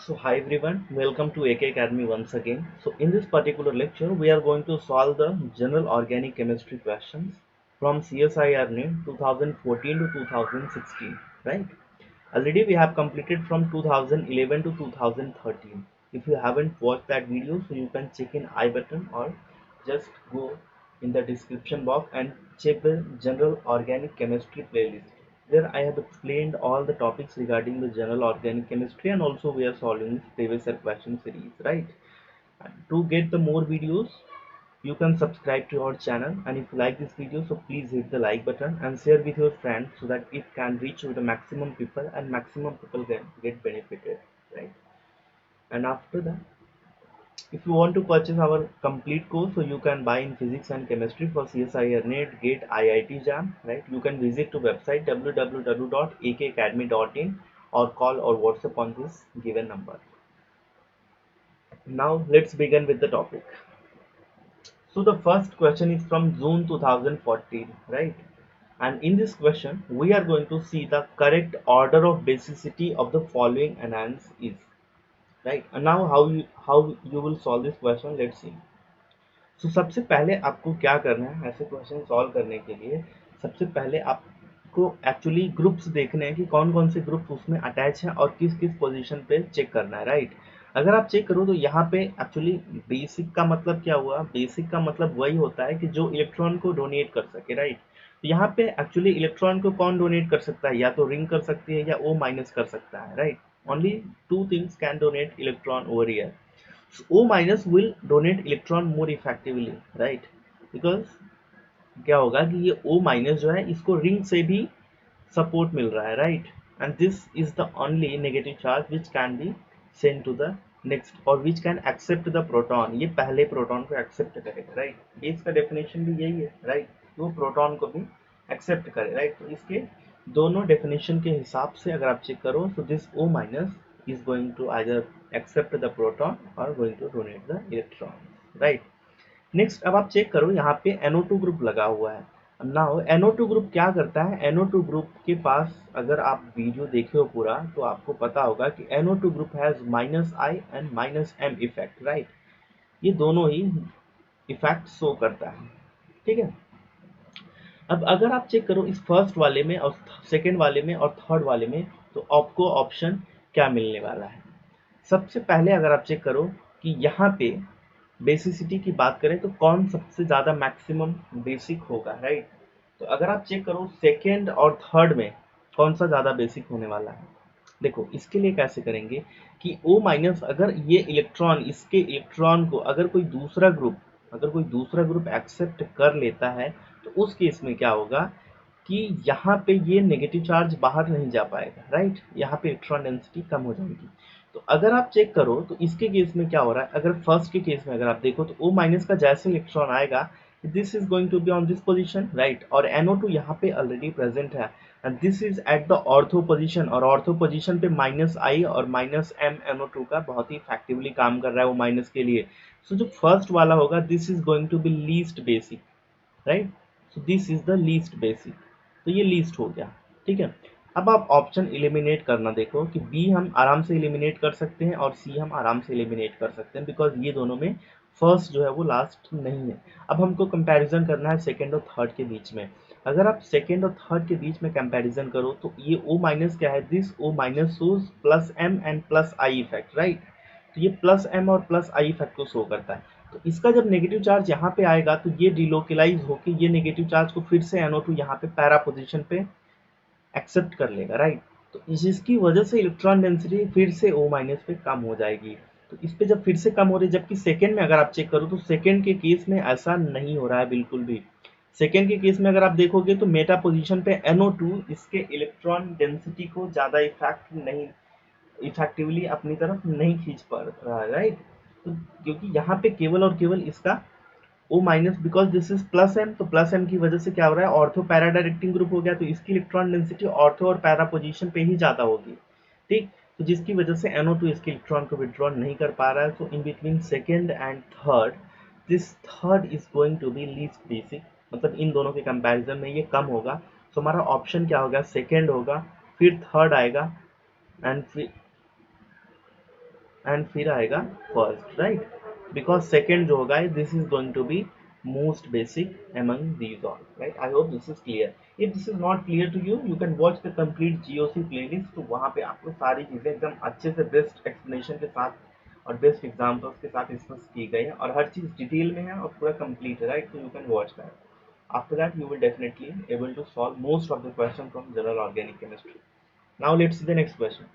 So hi everyone, welcome to AK Academy once again. So in this particular lecture, we are going to solve the general organic chemistry questions from CSIR NET 2014 to 2016, right? Already we have completed from 2011 to 2013. If you haven't watched that video, so you can check in I button or just go in the description box and check the general organic chemistry playlist. There I have explained all the topics regarding the general organic chemistry, and also we are solving previous year question series, right? And to get the more videos, you can subscribe to our channel, and if you like this video, so please hit the like button and share with your friends so that it can reach with the maximum people and maximum people can get benefited, right? And after that, if you want to purchase our complete course, so you can buy in physics and chemistry for CSIR NET, GATE, IIT JAM, right? You can visit to website www.akacademy.in or call or WhatsApp on this given number. Now let's begin with the topic. So the first question is from June 2014, right? And in this question, we are going to see the correct order of basicity of the following anions is, right? And now how you will solve this question, let's see. So सबसे पहले आपको क्या करना है ऐसे question solve करने के लिए? सबसे पहले आपको एक्चुअली ग्रुप्स देखने हैं कि कौन कौन से ग्रुप उसमें अटैच है और किस किस पोजीशन पे चेक करना है, राइट? अगर आप चेक करो तो यहाँ पे एक्चुअली बेसिक का मतलब क्या हुआ? बेसिक का मतलब वही होता है कि जो इलेक्ट्रॉन को डोनेट कर सके, राइट? तो यहाँ पे एक्चुअली इलेक्ट्रॉन को कौन डोनेट कर सकता है? या तो रिंग कर सकती है या O माइनस कर सकता है, right? Only two things can donate electron over here. So O minus will donate electron more effectively, right? Because क्या होगा कि ये O minus जो है इसको रिंग से भी सपोर्ट मिल रहा है, right? And this is the only negative charge which can be send to the next और which can accept the proton. ये पहले प्रोटॉन को एक्सेप्ट करेगा, राइट? ये इसका डेफिनेशन भी यही है, राइट? वो प्रोटॉन को भी एक्सेप्ट करे, राइट? तो इसके दोनों डेफिनेशन के हिसाब से अगर आप चेक करो तो this O minus is going to either accept the proton or going to donate the electron, right? Next अब आप चेक करो यहाँ पे NO2 ग्रुप लगा हुआ है. नाउ NO2 ग्रुप क्या करता है? NO2 ग्रुप के पास अगर आप वीडियो देखे हो पूरा तो आपको पता होगा कि NO2 group has -I and -M effect, right? ये दोनों ही इफेक्ट शो करता है, ठीक है? अब अगर आप चेक करो इस फर्स्ट वाले में और सेकेंड वाले में और थर्ड वाले में, तो आपको ऑप्शन क्या मिलने वाला है? सबसे पहले अगर आप चेक करो कि यहाँ पे बेसिसिटी की बात करें तो कौन सबसे ज़्यादा मैक्सिमम बेसिक होगा, राइट? तो अगर आप चेक करो सेकेंड और थर्ड में कौन सा ज़्यादा बेसिक होने वाला है? देखो इसके लिए कैसे करेंगे कि O माइनस अगर ये इलेक्ट्रॉन इसके इलेक्ट्रॉन को अगर कोई दूसरा ग्रुप एक्सेप्ट कर लेता है तो उस केस में क्या होगा कि यहाँ पे ये नेगेटिव चार्ज बाहर नहीं जा पाएगा, राइट? यहाँ पे इलेक्ट्रॉन डेंसिटी कम हो जाएगी. तो अगर आप चेक करो तो इसके केस में क्या हो रहा है? अगर फर्स्ट के केस में अगर आप देखो तो O माइनस का जैसे इलेक्ट्रॉन आएगा this is going to be on this position, right? और NO2 यहाँ पे ऑलरेडी प्रेजेंट है and this is at the ortho position और ऑर्थो पोजीशन पे -I और -M NO2 का बहुत ही इफेक्टिवली काम कर रहा है वो माइनस के लिए. सो जो फर्स्ट वाला होगा this is going to be least basic, right? So this is the least basic. तो ये लीस्ट हो गया, ठीक है? अब आप ऑप्शन एलिमिनेट करना देखो कि बी हम आराम से एलिमिनेट कर सकते हैं और सी हम आराम से एलिमिनेट कर सकते हैं बिकॉज ये दोनों में फर्स्ट जो है वो लास्ट नहीं है. अब हमको कंपैरिजन करना है सेकेंड और थर्ड के बीच में. अगर आप सेकेंड और थर्ड के बीच में कंपैरिजन करो तो ये O माइनस क्या है? This O minus shows +M and +I effect, right? तो ये +M और +I इफेक्ट को शो करता है. तो इसका जब नेगेटिव चार्ज यहाँ पे आएगा तो ये डिलोकलाइज होकर ये नेगेटिव चार्ज को फिर से NO2 यहाँ पे पैरा पोजीशन पे एक्सेप्ट कर लेगा, राइट? तो इसकी वजह से इलेक्ट्रॉन डेंसिटी फिर से O माइनस पे कम हो जाएगी. तो इस पे जब फिर से कम हो रही है, जबकि सेकेंड में अगर आप चेक करो तो सेकेंड के केस में ऐसा नहीं हो रहा है बिल्कुल भी. सेकेंड के केस में अगर आप देखोगे तो मेटा पोजीशन पे NO2 इसके इलेक्ट्रॉन डेंसिटी को ज़्यादा इफेक्टिवली अपनी तरफ नहीं खींच पा रहा है, राइट? तो क्योंकि यहाँ पे केवल और केवल इसका O minus because this is +M, तो +M की वजह से क्या हो रहा है? ऑर्थो पैरा डायरेक्टिंग ग्रुप हो गया तो इसकी इलेक्ट्रॉन डेंसिटी ऑर्थो और पैरा पोजीशन पे ही ज़्यादा होगी, ठीक? तो जिसकी वजह से NO2 इसके इलेक्ट्रॉन को विड्रॉ नहीं कर पा रहा है. So in between second and third this third is going to be least basic, मतलब इन दोनों के कंपैरिजन में ये कम होगा. तो हमारा ऑप्शन क्या होगा? सेकेंड होगा, फिर थर्ड आएगा एंड फिर एंड फिर आएगा फर्स्ट, राइट, बिकॉज सेकेंड जो होगा this is going to be most basic among these all, right? I hope this is clear. If this is not clear to you, you can watch the complete GOC playlist. तो वहाँ पे आपको सारी चीजें एकदम अच्छे से बेस्ट एक्सप्लेनेशन के साथ और बेस्ट एग्जाम्पल्स के साथ डिस्कस की गई है और हर चीज डिटेल में है और पूरा कंप्लीट है, right? So you can watch that. After that, you will definitely able to solve most of the question from general organic chemistry. Now let's see the next question.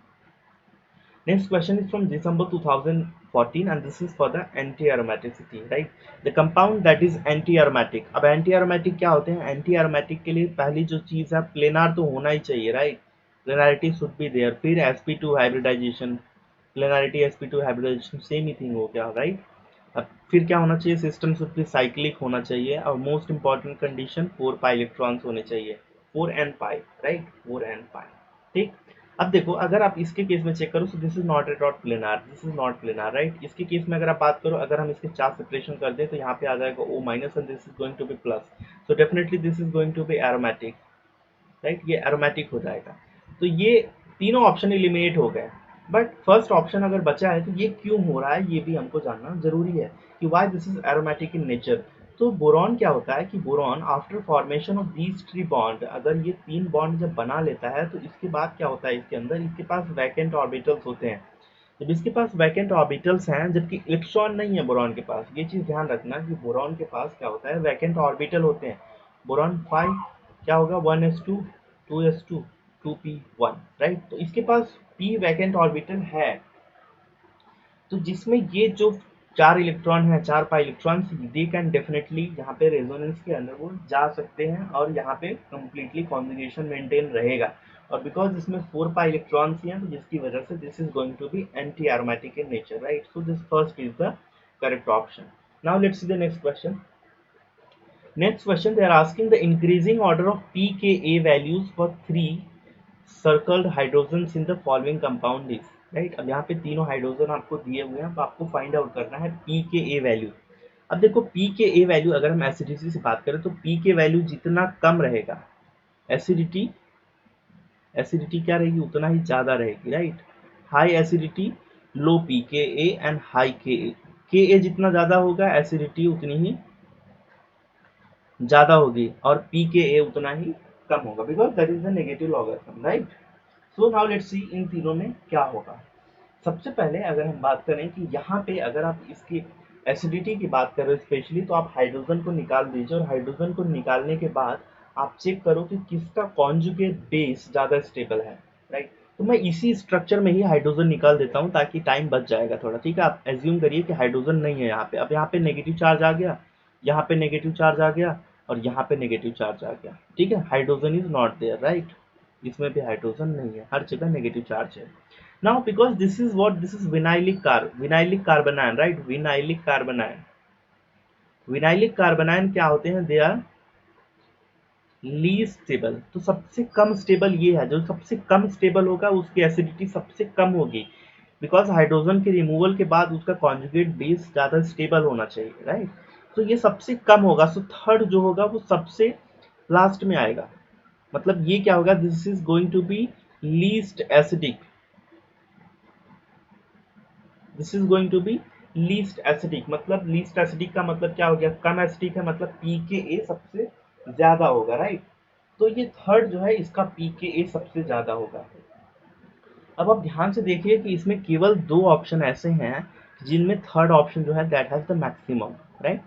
Next question is from December 2014 and this is for the anti-aromaticity, right? The compound that is anti-aromatic. अब anti-aromatic क्या होते हैं? Anti-aromatic के लिए पहली जो चीज है प्लेनार तो होना ही चाहिए, right? Planarity should be there. फिर sp2 hybridization, planarity sp2 hybridization same ही थिंग हो गया, right? अब फिर क्या होना चाहिए? सिस्टम शुड बी साइक्लिक होना चाहिए और most important condition 4 pi electrons होने चाहिए, 4n पाई, राइट, 4n पाई, ठीक। अब देखो अगर आप इसके केस में चेक करो तो this is not at all planar, this is not planar, right. इसके केस में अगर आप बात करो, अगर हम इसके चार्ज सेपरेशन कर दें तो यहाँ पे आ जाएगा O minus and this is going to be plus, so definitely this is going to be aromatic, right, ये एरोमेटिक हो जाएगा। तो ये तीनों ऑप्शन एलिमिनेट हो गए, बट फर्स्ट ऑप्शन अगर बचा है तो ये क्यों हो रहा है ये भी हमको जानना जरूरी है कि why this is aromatic in nature. तो बोरॉन क्या होता है कि boron after formation of these three bond, अगर ये तीन बॉन्ड जब बना लेता है तो इसके बाद क्या होता है, इसके अंदर इसके पास वैकेंट ऑर्बिटल्स होते हैं। जब इसके पास वैकेंट ऑर्बिटल्स हैं जबकि इलेक्ट्रॉन नहीं है बोरॉन के पास, ये चीज ध्यान रखना कि बोरॉन के पास क्या होता है, वैकेंट ऑर्बिटल होते हैं। बोरॉन 5 क्या होगा, 1s2 2s2 2p1, राइट। तो इसके पास p वैकेंट ऑर्बिटल है, तो जिसमें ये जो चार इलेक्ट्रॉन है, चार pi electron, they can definitely यहाँ पे रेजोनेंस के अंदर वो जा सकते हैं और यहाँ पे कंप्लीटली कॉन्जुगेशन मेंटेन रहेगा। और बिकॉज इसमें 4 पाई इलेक्ट्रॉन्स हैं तो जिसकी वजह से this is going to be anti aromatic in nature, right. So this first is the correct option. Now let's see the next question. Next question, they are asking the increasing order of pKa values for three circled hydrogens in the following compound is, right। अब यहाँ पे तीनों hydrogen आपको दिए हुए हैं तो आपको फाइंड आउट करना है pKa वैल्यू। अब देखो pKa वैल्यू अगर हम एसिडिटी से बात करें तो p के वैल्यू जितना कम रहेगा, एसिडिटी एसिडिटी क्या रहेगी, उतना ही ज्यादा रहेगी, right. High acidity low pKa and high Ka जितना ज्यादा होगा एसिडिटी उतनी ही ज्यादा होगी और pKa उतना ही कम होगा, because that is the negative logarithm, right. So now let's see इन तीनों में क्या होगा। सबसे पहले अगर हम बात करें कि यहाँ पे अगर आप इसकी एसिडिटी की बात करें स्पेशली, तो आप हाइड्रोजन को निकाल दीजिए और हाइड्रोजन को निकालने के बाद आप चेक करो कि किसका कॉन्जुगेट बेस ज्यादा स्टेबल है, राइट। तो मैं इसी स्ट्रक्चर में ही हाइड्रोजन निकाल देता हूँ ताकि टाइम बच जाएगा थोड़ा, ठीक है। आप एज्यूम करिए कि हाइड्रोजन नहीं है यहाँ पे, अब यहाँ पे नेगेटिव चार्ज आ गया, यहाँ पे नेगेटिव चार्ज आ गया और यहाँ पे नेगेटिव चार्ज आ गया, ठीक है। Hydrogen is not there, right, इसमें भी हाइड्रोजन नहीं है, हर जगह नेगेटिव चार्ज है। Now because this is what, this is vinylic carbanion, right, vinylic carbanion, vinylic carbanion क्या होते हैं, they are लीस्ट स्टेबल। तो सबसे कम स्टेबल ये है, जो सबसे कम स्टेबल होगा उसकी एसिडिटी सबसे कम होगी, बिकॉज हाइड्रोजन के रिमूवल के बाद उसका कॉन्जुगेट बेस ज्यादा स्टेबल होना चाहिए, राइट। तो ये सबसे कम होगा, सो थर्ड जो होगा वो सबसे लास्ट में आएगा। मतलब ये क्या होगा, this is going to be least acidic, this is going to be least acidic. मतलब लीस्ट एसिडिक का मतलब क्या हो गया, कम एसिडिक है, मतलब pKa सबसे ज्यादा होगा, राइट। तो ये थर्ड जो है इसका pKa सबसे ज्यादा होगा। अब आप ध्यान से देखिए कि इसमें केवल दो ऑप्शन ऐसे हैं जिनमें थर्ड ऑप्शन जो है that has the maximum, right.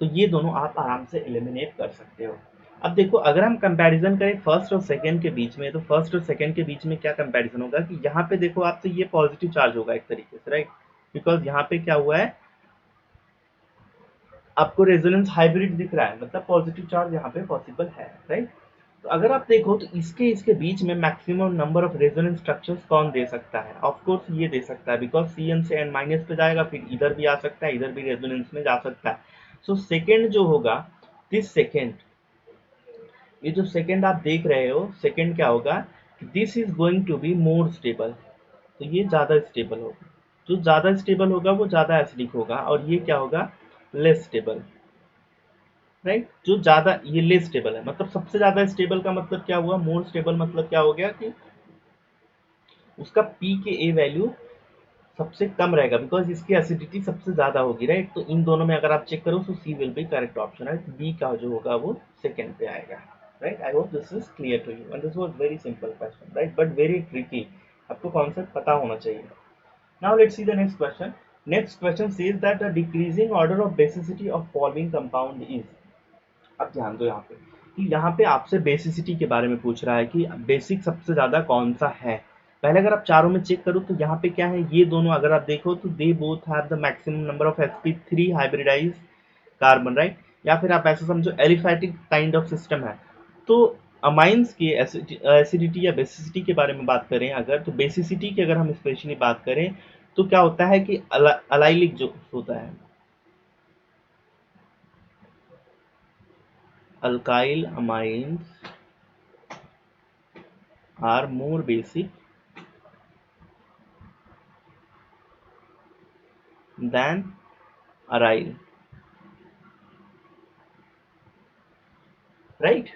तो ये दोनों आप आराम से एलिमिनेट कर सकते हो। अब देखो अगर हम कंपैरिजन करें फर्स्ट और सेकंड के बीच में, तो फर्स्ट और सेकंड के बीच में क्या कंपैरिजन होगा कि यहाँ पे देखो आप, तो ये पॉजिटिव चार्ज होगा एक तरीके से, राइट, बिकॉज यहाँ पे क्या हुआ है, आपको रेजोनेंस हाइब्रिड दिख रहा है, मतलब पॉजिटिव चार्ज यहाँ पे पॉसिबल है, राइट। तो अगर आप देखो तो इसके बीच में maximum number of resonance structures कौन दे सकता है, ऑफ कोर्स ये दे सकता है, बिकॉज Cn से n माइनस पे जाएगा, फिर इधर भी आ सकता है, इधर भी रेजोनेंस में जा सकता है। सो सेकेंड जो होगा, दिस सेकेंड, ये जो सेकेंड आप देख रहे हो, सेकेंड क्या होगा, this is going to be more stable. तो ये ज्यादा स्टेबल होगा, जो ज्यादा स्टेबल होगा वो ज्यादा एसिडिक होगा, और ये क्या होगा, लेस स्टेबल, राइट। जो ज्यादा, ये लेस स्टेबल है, मतलब सबसे ज्यादा स्टेबल का मतलब क्या हुआ, मोर स्टेबल मतलब क्या हो गया कि उसका pKa वैल्यू सबसे कम रहेगा बिकॉज इसकी एसिडिटी सबसे ज्यादा होगी, राइट। तो इन दोनों में अगर आप चेक करो तो C will be correct option, right. B का जो होगा वो सेकंड पे आएगा, right. I hope this is clear to you and this was very simple question, right, but very tricky. आपको कॉन्सेप्ट पता होना चाहिए। Now let's see the next question. Next question says that the decreasing order of basicity of following compound is. अब ध्यान दो यहाँ पे कि यहाँ पे आपसे बेसिसिटी के बारे में पूछ रहा है कि बेसिक सबसे ज्यादा कौन सा है। पहले अगर आप चारों में चेक करो तो यहाँ पे क्या है, ये दोनों अगर आप देखो तो they both have the maximum number of sp3 hybridized carbon, right. या फिर आप ऐसा समझो एलिफैटिक काइंड ऑफ सिस्टम है। तो अमाइंस की एसिडिटी या बेसिसिटी के बारे में बात करें अगर, तो बेसिसिटी की अगर हम स्पेशली बात करें तो क्या होता है कि अलाइलिक जो होता है, alkyl amines are more basic than aryl, right.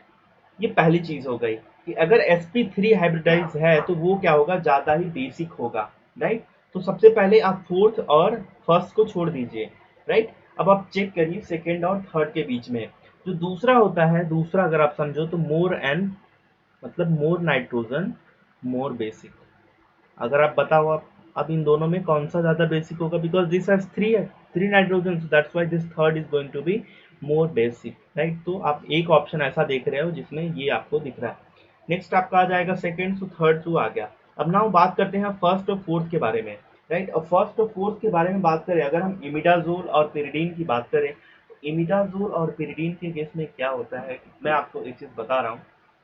ये पहली चीज हो गई कि अगर sp3 हाइब्रिडाइज है तो वो क्या होगा, ज्यादा ही बेसिक होगा, राइट। तो सबसे पहले आप फोर्थ और फर्स्ट को छोड़ दीजिए, राइट। अब आप चेक करिए सेकेंड और थर्ड के बीच में जो दूसरा होता है, दूसरा अगर आप समझो तो मोर एन मतलब मोर नाइट्रोजन मोर बेसिक। अगर आप बताओ आप अब इन दोनों में कौन सा ज्यादा बेसिक होगा, because this has three nitrogen, so that's why this third is going to be more basic, right. तो आप एक ऑप्शन ऐसा देख रहे हो जिसमें ये आपको दिख रहा है। नेक्स्ट आपका आ जाएगा सेकंड, सो थर्ड टू आ गया। अब नाउ बात करते हैं फर्स्ट और फोर्थ के बारे में, राइट। अब फर्स्ट और फोर्थ के बारे में बात करें अगर हम इमिडाजोल और पिरिडीन की बात करें, तो इमिडाजोल और पिरिडीन के केस में क्या होता है, मैं आपको एक चीज बता रहा हूँ।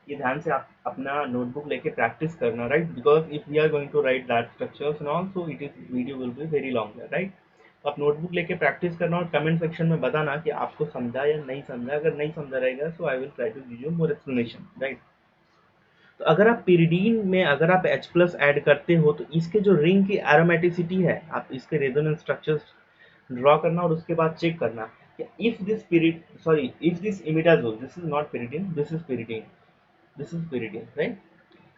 ये ध्यान से आप अपना नोटबुक लेके प्रैक्टिस करना, right, because if we are going to write that structures and all so it is video will be very long, right. तो आप नोटबुक लेके प्रैक्टिस करना और कमेंट सेक्शन में बताना कि आपको समझा या नहीं समझा। अगर नहीं समझा रहेगा so I will try to give you more explanation, right. तो अगर आप पिरिडीन में अगर आप H प्लस ऐड करते हो तो इसके जो रिंग की एरोमेटिसिटी है, आप इसके रेजोनेंस स्ट्रक्चर्स ड्रॉ करना और उसके बाद चेक करना कि if this period sorry if this imidazole, this is not pyridine, this is pyridine, this is pyridine, right.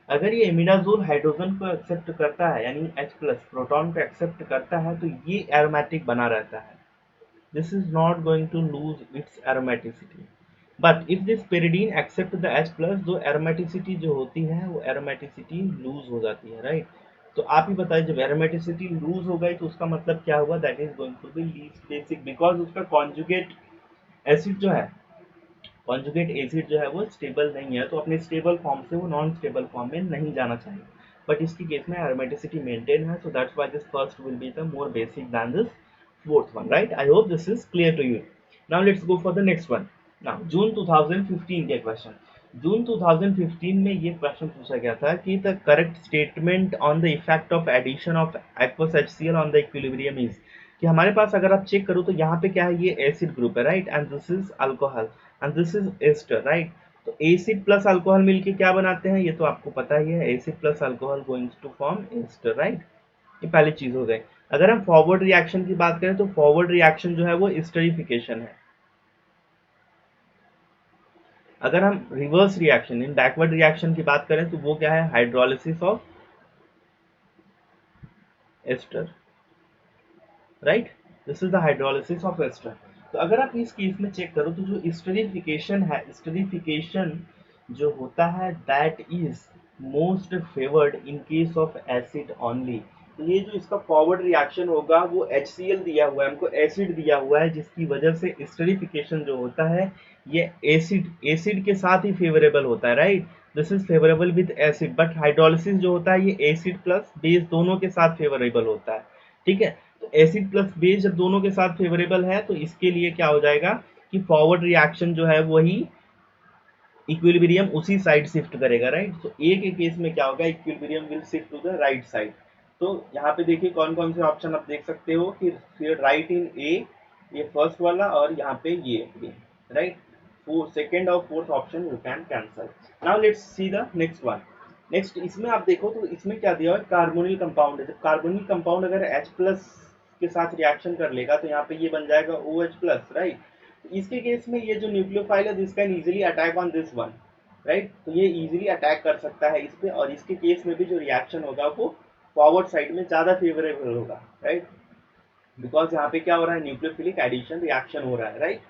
अगर ये इमिडाजोल हाइड्रोजन को एक्सेप्ट करता है यानी H प्लस प्रोटॉन को एक्सेप्ट करता है तो ये एरोमेटिक बना रहता है, this is not going to lose its aromaticity. But if this pyridine accept the H plus, जो aromaticity जो होती है वो aromaticity lose हो जाती है, right? तो आप ही बताइए जब aromaticity lose हो गई तो उसका मतलब क्या हुआ, that is going to be least basic because उसका conjugate acid जो है, कॉन्जुगेट एसिड जो है वो स्टेबल नहीं है, तो अपने स्टेबल फॉर्म से वो नॉन स्टेबल फॉर्म में नहीं जाना चाहिए। बट इसकी केस में एरोमेटिसिटी मेंटेन है, so that's why this first will be the more basic than this fourth one, right. I hope this is clear to you. Now let's go for the next one. Now June 2015 के question, जून 2015 में ये question पूछा गया था कि the correct statement on the effect of addition of aqueous HCl on the equilibrium is, कि हमारे पास अगर आप चेक करो तो यहाँ पे क्या है, ये एसिड ग्रुप है, right, and this is alcohol and this is ester, right. तो एसिड प्लस अल्कोहल मिलके क्या बनाते हैं, ये तो आपको पता ही है, acid plus alcohol goings to form ester, right. ये पहली चीज हो गई। अगर हम फॉरवर्ड रिएक्शन की बात करें तो फॉरवर्ड रिएक्शन जो है वो एस्टरिफिकेशन है। अगर हम reverse reaction in backward reaction की बात करें तो वो क्या है, hydrolysis of ester, right. This is the hydrolysis of ester. तो अगर आप इस केस में चेक करो तो जो एस्टरिफिकेशन है, एस्टरिफिकेशन जो होता है that is most favoured in case of acid only. तो ये जो इसका फॉरवर्ड रिएक्शन होगा वो HCl दिया हुआ है, हमको एसिड दिया हुआ है, जिसकी वजह से एस्टरिफिकेशन जो होता है ये एसिड एसिड के साथ ही फेवरेबल होता है, right. This is favourable with acid, but hydrolysis जो होता है ये एसिड प्लस बेस दोनों के साथ फेवरेबल होता है, ठीक है। तो एसिड प्लस बेस जब दोनों के साथ फेवरेबल है तो इसके लिए क्या हो जाएगा कि फॉरवर्ड रिएक्शन जो है वही इक्विलिब्रियम उसी साइड शिफ्ट करेगा, राइट। तो ए के केस में क्या होगा, equilibrium will shift to the right side. तो यहाँ पे देखिए कौन कौन से ऑप्शन आप देख सकते हो कि फिर राइट इन ए, ये फर्स्ट वाला, और यहाँ पे ये राइट। सेकेंड और fourth option you can cancel. Now let's see the next one. Next इसमें आप देखो तो इसमें क्या दिया हुआ है, कार्बोनिल कंपाउंड है। जब कार्बोनिल कंपाउंड अगर H प्लस के साथ रिएक्शन कर लेगा तो यहाँ पे ये बन जाएगा OH प्लस, राइट। इसके केस में ये जो न्यूक्लियोफाइल है this can easily attack on this one, right. तो ये इजीली अटैक कर सकता है इस पे, और इसके केस में भी जो रिएक्शन होगा वो फॉरवर्ड साइड में ज्यादा फेवरेबल होगा, राइट, बिकॉज यहाँ पे क्या हो रहा है, न्यूक्लियोफिलिक एडिशन रिएक्शन हो रहा है, राइट।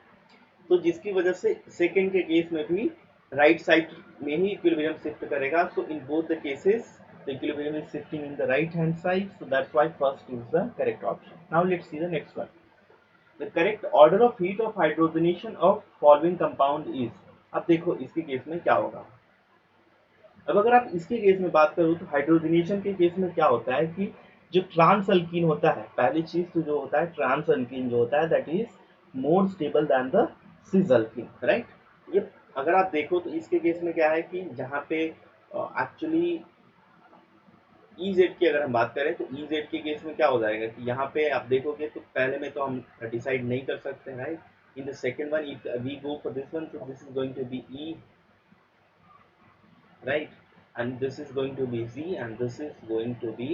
तो जिसकी वजह से सेकेंड के केस में भी राइट साइड में ही इक्विलिब्रियम शिफ्ट करेगा। So in both the cases the equilibrium is shifting in the right hand side, so that's why first is the correct option. Now let's see the next one. The correct order of heat of hydrogenation of following compound is. अब देखो इसके केस में क्या होगा। अब अगर आप इसके केस में बात करो तो हाइड्रोजनेशन के केस में क्या होता है कि जो ट्रांस अल्कीन होता है, पहली चीज तो जो होता है ट्रांस अल्कीन जो होता है that is more stable then the cis alkyne, right. ये अगर आप देखो तो इसके केस में क्या है कि जहाँ पे एक्चुअली ई जेड की अगर हम बात करें तो ई जेड के केस में क्या हो जाएगा कि यहाँ पे आप देखोगे तो पहले में तो हम डिसाइड नहीं कर सकते, right. In the second one if we go for this one, so this is going to be E, right, and this is going to be Z and this is going to be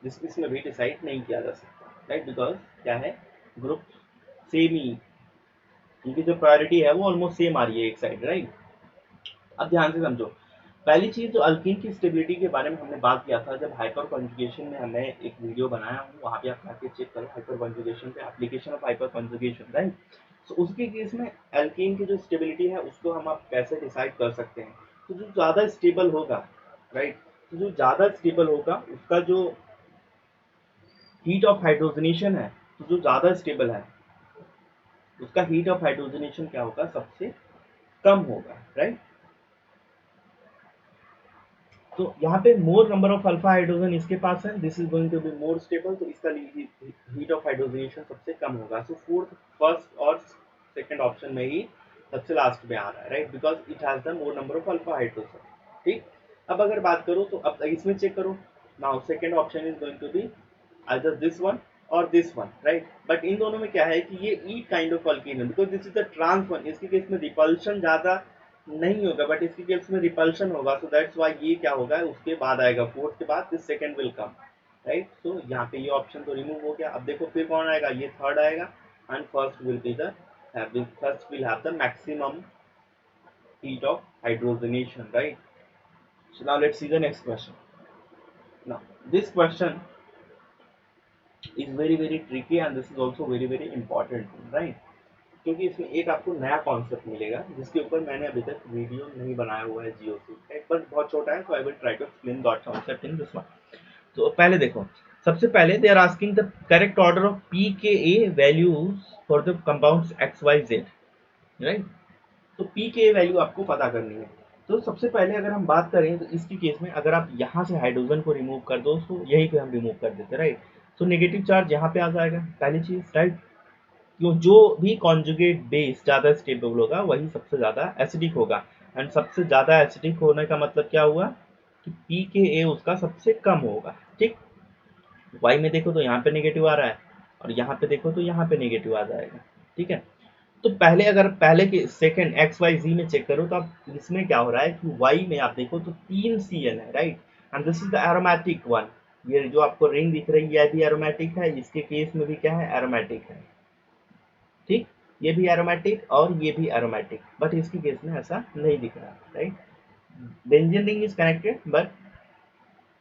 this, इसमें भी decide नहीं किया जा सकता, right, because क्या है group same ही, इनकी जो प्रायोरिटी है वो ऑलमोस्ट सेम आ रही है एक साइड, राइट। अब ध्यान से समझो, पहली चीज जो अल्कीन की स्टेबिलिटी के बारे में हमने बात किया था जब हाइपर कॉन्जुगेशन में हमने एक वीडियो बनाया हूँ, वहां पे आप जाके चेक करो हाइपर कॉन्जुगेशन पे application of hyper conjugation, right. तो उसके केस में अल्कीन की जो स्टेबिलिटी है उसको हम आप कैसे डिसाइड कर सकते हैं। तो जो ज्यादा स्टेबल होगा, राइट, तो जो ज्यादा स्टेबल होगा उसका जो हीट ऑफ हाइड्रोजनेशन है, तो जो ज्यादा स्टेबल है उसका हीट ऑफ हाइड्रोजनेशन क्या होगा, सबसे कम होगा, राइट। तो यहाँ पे more number of alpha hydrogen इसके पास है, this is going to be more stable, तो इसका हीट ऑफ हाइड्रोजनेशन सबसे कम होगा। सो फोर्थ, फर्स्ट और सेकंड ऑप्शन में ही सबसे लास्ट में आ रहा है, right, because it has the more number of alpha hydrogen, ठीक। अब अगर बात करो तो अब इसमें चेक करो, now second option is going to be either this one और this one, right, बट इन दोनों में क्या है कि ये ई काइंड ऑफ अल्कीन है because this is the trans one, इसके केस में रिपल्शन ज्यादा नहीं होगा बट इसके केस में रिपल्शन होगा, सो दैट्स व्हाई ये क्या होगा उसके बाद आएगा, फोर्थ के बाद this second will come, right. So यहाँ पे ये ऑप्शन तो रिमूव हो गया। अब देखो फिर कौन आएगा, ये थर्ड आएगा and first will be the first will have the maximum heat of hydrogenation, right? So now let's see the next question. Now this question is very tricky and this is also very important, right? क्योंकि इसमें एक आपको नया concept मिलेगा जिसके ऊपर मैंने अभी तक वीडियो नहीं बनाया हुआ है जीओसी का, एक बार बहुत छोटा है, so I will try to explain that concept in this one. तो पहले देखो, सबसे पहले they are asking the correct order of pKa values for the compounds XYZ, right? तो pKa वैल्यू आपको पता करनी है। तो सबसे पहले अगर हम बात करें तो इसकी केस में अगर आप यहाँ से हाइड्रोजन को रिमूव कर दो तो यहीं पे हम रिमूव कर देते, राइट। तो नेगेटिव चार्ज यहाँ पे आ जाएगा पहली चीज, राइट। जो भी कॉन्जुगेट बेस ज्यादा स्टेबल होगा वही सबसे ज्यादा एसिडिक होगा, एंड सबसे ज्यादा एसिडिक होने का मतलब क्या हुआ कि pKa उसका सबसे कम होगा, ठीक। y में देखो तो यहाँ पे नेगेटिव आ रहा है और यहाँ पे देखो तो यहाँ पे नेगेटिव आ जाएगा, ठीक है। तो पहले अगर पहले के सेकंड एक्स वाई जी में चेक करो तो आप इसमें क्या हो रहा है कि वाई में आप देखो तो 3 CN है, right, and this is the aromatic one. ये जो आपको रिंग दिख रही है यह भी एरोमेटिक है, इसके केस में भी क्या है, एरोमेटिक है, ठीक। ये भी एरोमेटिक और ये भी एरोमेटिक, बट इसके केस में ऐसा नहीं दिख रहा, right. Benzene ring is connected but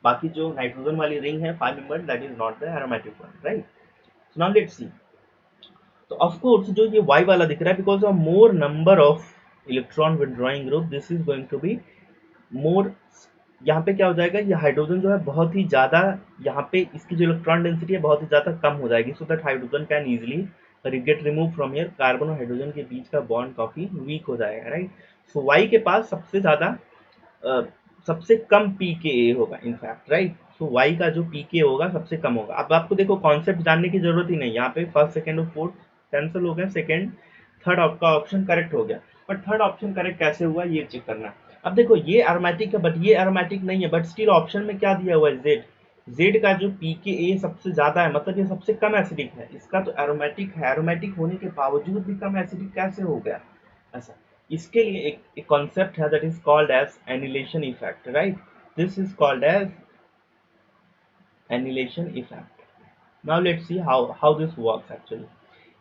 बाकी जो नाइट्रोजन वाली रिंग है 5 member that is not the aromatic one, right. So now let's सी। तो ऑफ कोर्स जो ये Y वाला दिख रहा है because of more number of electron withdrawing group, this is going to be more, यहाँ पे क्या हो जाएगा, ये हाइड्रोजन जो है बहुत ही ज्यादा, यहाँ पे इसकी जो इलेक्ट्रॉन डेंसिटी है बहुत ही ज्यादा कम हो जाएगी, so that hydrogen can easily get remove from here, carbon और हाइड्रोजन के बीच का बॉन्ड काफी वीक हो जाएगा, राइट। सो Y के पास सबसे ज्यादा सबसे कम pKa होगा इनफैक्ट, राइट। सो Y का जो pKa होगा सबसे कम होगा। अब आपको देखो कॉन्सेप्ट जानने की जरूरत ही नहीं, यहाँ पे फर्स्ट सेकंड और फोर्थ कैंसिल हो गया, सेकंड थर्ड आपका ऑप्शन करेक्ट हो गया, बट थर्ड ऑप्शन करेक्ट कैसे हुआ ये चेक करना। अब देखो ये एरोमेटिक है बट ये एरोमेटिक नहीं है, बट स्टिल ऑप्शन में क्या दिया हुआ है, जेड। जेड का जो pKa सबसे ज्यादा है मतलब ये सबसे कम एसिडिक है, इसका तो एरोमेटिक है, एरोमेटिक होने के बावजूद भी कम एसिडिक कैसे हो गया ऐसा। इसके लिए एक कॉन्सेप्ट है that is called as annulation effect, right. This is called as annulation effect. Now let's see how this works actually.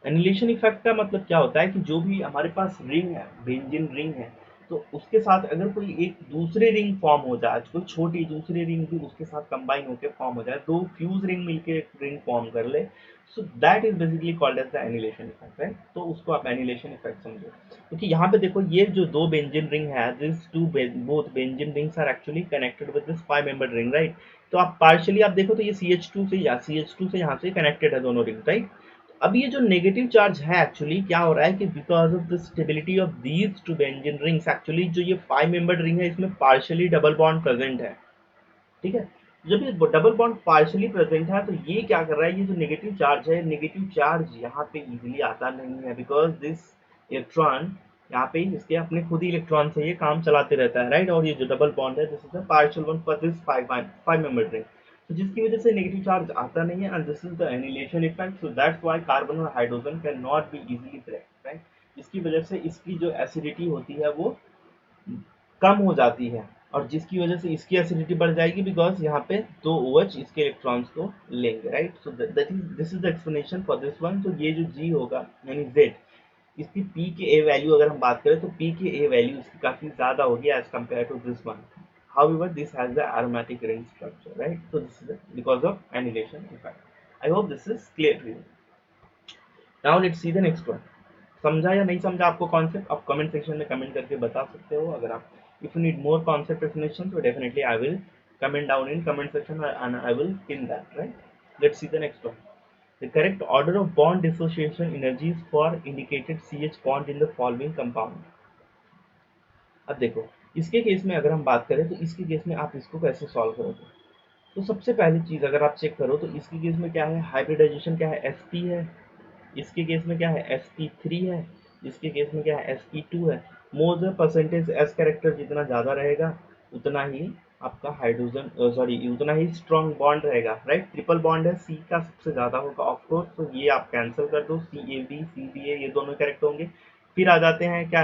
Annulation effect का मतलब क्या होता है कि जो भी हमारे पास रिंग है, बेंजीन रिंग है, तो उसके साथ अगर कोई एक दूसरी रिंग फॉर्म हो जाए, कोई छोटी दूसरी रिंग भी उसके साथ कंबाइन होकर फॉर्म हो जाए, दो फ्यूज रिंग मिलके एक रिंग फॉर्म कर ले, so that is basically called as the annulation effect, right. तो उसको आप एनिलेशन इफेक्ट समझो, क्योंकि यहाँ पे देखो ये जो दो बेंजीन रिंग है, this two both benzene rings are actually connected with this 5 membered ring, right. तो आप पार्शियली आप देखो तो ये CH2 से या CH2 से यहाँ से कनेक्टेड है दोनों रिंग, राइट। अब ये जो नेगेटिव चार्ज है एक्चुअली क्या हो रहा है कि because of the stability of these two benzene rings, actually जो ये 5 मेंबर्ड रिंग है इसमें पार्शियली डबल बॉन्ड प्रेजेंट है, ठीक है। जब ये डबल बॉन्ड पार्शियली प्रेजेंट है तो ये क्या कर रहा है, ये जो नेगेटिव चार्ज है, नेगेटिव चार्ज यहाँ पे इजीली आता नहीं है, बिकॉज दिस इलेक्ट्रॉन यहाँ पे इसके अपने खुद ही इलेक्ट्रॉन से ये काम चलाते रहता है, राइट। और ये जो डबल बॉन्ड है this is the partial one for this 5 membered ring, तो जिसकी वजह से नेगेटिव चार्ज आता नहीं है, and this is the annulation effect. So that's why carbon और hydrogen can not be easily break, right. जिसकी वजह से इसकी जो एसिडिटी होती है वो कम हो जाती है, और जिसकी वजह से इसकी एसिडिटी बढ़ जाएगी, बिकॉज यहाँ पे दो OH इसके इलेक्ट्रॉन्स को लेंगे, right. So that is this is the explanation for this one. तो ये जो G होगा यानी Z, इसकी P के A वैल्यू अगर हम बात करें तो P के A वैल्यू इसकी काफी ज्यादा होगी as compare to this one. However, this has the aromatic ring structure, right? So this is because of annihilation effect. I hope this is clear to you. Now let's see the next one. समझा या नहीं समझा आपको concept, आप comment section में comment करके बता सकते हो। अगर आप if you need more concept explanation तो definitely I will comment down in comment section and I will pin that, right. Let's see the next one. The correct order of bond dissociation energies for indicated CH bond in the following compound. अब देखो इसके केस में अगर हम बात करें तो इसके केस में आप इसको कैसे सॉल्व करोगे। तो सबसे पहली चीज अगर आप चेक करो तो इसके केस में क्या है, हाइब्रिडाइजेशन क्या है, sp है। इसके केस में क्या है, sp3 है। इसके केस में क्या है, sp2 है। मोर परसेंटेज s कैरेक्टर जितना ज्यादा रहेगा उतना ही आपका हाइड्रोजन सॉरी उतना ही स्ट्रॉन्ग बॉन्ड रहेगा, राइट। ट्रिपल बॉन्ड है, C का सबसे ज्यादा होगा ऑफकोर्स, तो ये आप कैंसिल कर दो, CAB CBA ये दोनों करेक्ट होंगे। फिर आ जाते हैं क्या,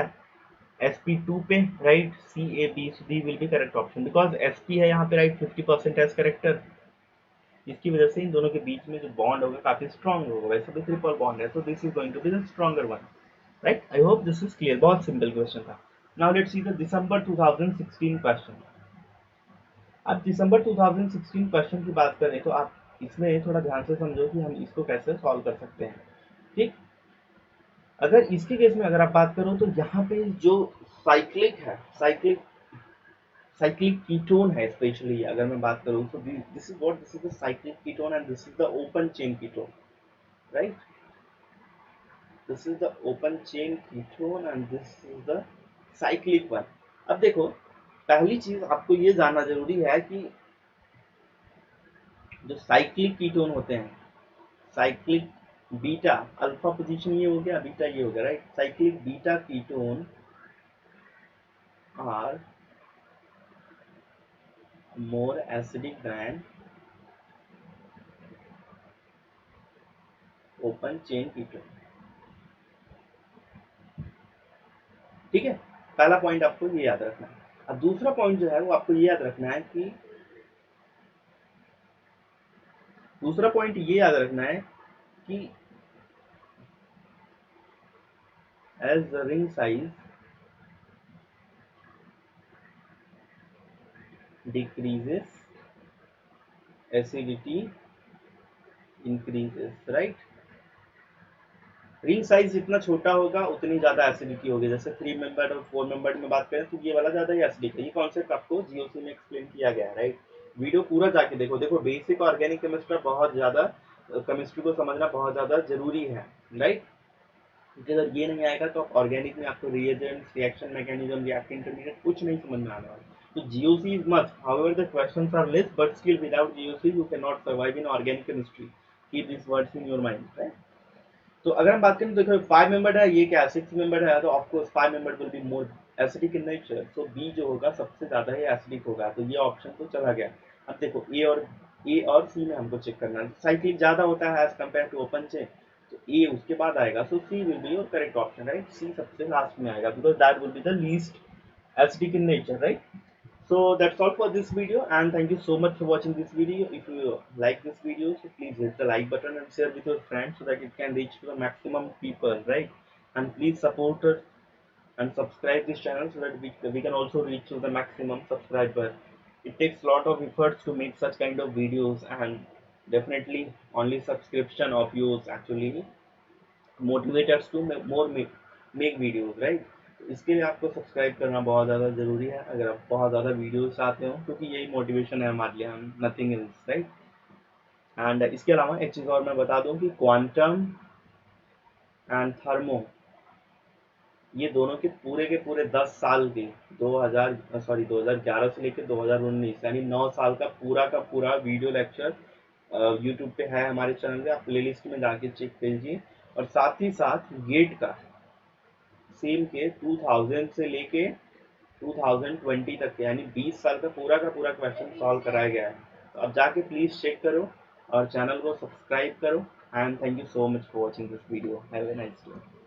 sp2 पे, right. CAB will be correct option, because sp है यहाँ पे, राइट, 50% एस करेक्टर, इसकी वजह से इन दोनों के बीच में जो बॉन्ड होगा काफी स्ट्रॉन्ग होगा, वैसे भी ट्रिपल बॉन्ड है, so this is going to be the stronger one, right। I hope this is clear, बहुत सिंपल क्वेश्चन था। now let's see the December 2016 question. अब दिसंबर 2016 क्वेश्चन की बात करें तो आप इसमें थोड़ा ध्यान से समझो कि हम इसको कैसे सॉल्व कर सकते हैं, ठीक। अगर इसके केस में अगर आप बात करो तो यहाँ पे जो साइक्लिक है, साइक्लिक कीटोन है, स्पेशली अगर मैं बात करूं तो this is the cyclic ketone and this is the open chain ketone, right. This is the open chain ketone and this is the cyclic one. अब देखो पहली चीज आपको ये जानना जरूरी है कि जो साइक्लिक कीटोन होते हैं, साइक्लिक बीटा, अल्फा पोजीशन ये हो गया, बीटा ये हो गया, right. Cyclic beta ketone are more acidic than open chain ketone, ठीक है। पहला पॉइंट आपको ये याद रखना है। अब दूसरा पॉइंट जो है वो आपको ये याद रखना है कि दूसरा पॉइंट ये याद रखना है कि as the ring size decreases acidity increases, right. Ring size जितना छोटा होगा उतनी ज्यादा एसिडिटी होगी। जैसे 3 मेंबर्ड और 4 मेंबर्ड में बात करें तो ये वाला ज्यादा ही एसिडिक है। ये कॉन्सेप्ट आपको जीओसी में एक्सप्लेन किया गया है, राइट। वीडियो पूरा जाके देखो। देखो बेसिक ऑर्गेनिक केमिस्ट्री बहुत ज्यादा, केमिस्ट्री को समझना बहुत ज्यादा जरूरी है, राइट। क्योंकि अगर ये नहीं आएगा तो आप ऑर्गेनिक में आपको reagents, reaction mechanism, reactive intermediate कुछ नहीं समझ में आने वाला। तो GOC is must, however the questions are less, but still without GOC you can not survive in organic chemistry. Keep this words in your mind, right. तो अगर हम बात करें तो देखो 5 मेंबर है, ये क्या 6 मेंबर है, तो of course 5 member will be more acidic in nature, so B जो होगा सबसे ज्यादा ही एसिडिक होगा, तो ये ऑप्शन तो चला गया। अब देखो ए और सी में हमको चेक करना है, साइक्लिक ज्यादा होता है as compare to open chain, तो ए उसके बाद आएगा, so C will be your correct option, right. C सबसे लास्ट में आएगा because that will be the least acidic in nature, right? So that's all for this video, and thank you so much for watching this video. If you like this video, so please hit the like button and share with your friends so that it can reach to the maximum people, right? And please support us, and subscribe this channel so that we can also reach to the maximum subscriber. It takes a lot of efforts to make such kind of videos, and definitely only subscription of yours actually motivate us to make videos, right? इसके लिए आपको subscribe करना बहुत ज़्यादा ज़रूरी है अगर आप बहुत ज़्यादा वीडियोस चाहते हो, क्योंकि यही मोटिवेशन है हमारे लिए, हम नथिंग एल्स, राइट। एंड इसके अलावा एक चीज़ और मैं बता दूं कि क्वांटम एंड थर्मो, ये दोनों के पूरे 10 साल के 2011 से लेकर 2019 यानी 9 साल का पूरा वीडियो लेक्चर यूट्यूब पे है हमारे चैनल पे, आप प्लेलिस्ट में जाके चेक कीजिए। और साथ ही साथ गेट का सेम के 2000 से लेके 2020 तक के यानी 20 साल का पूरा क्वेश्चन सॉल्व कराया गया है। तो आप जाके प्लीज़ चेक करो और चैनल को सब्सक्राइब करो। And thank you so much for watching this video. Have a nice day.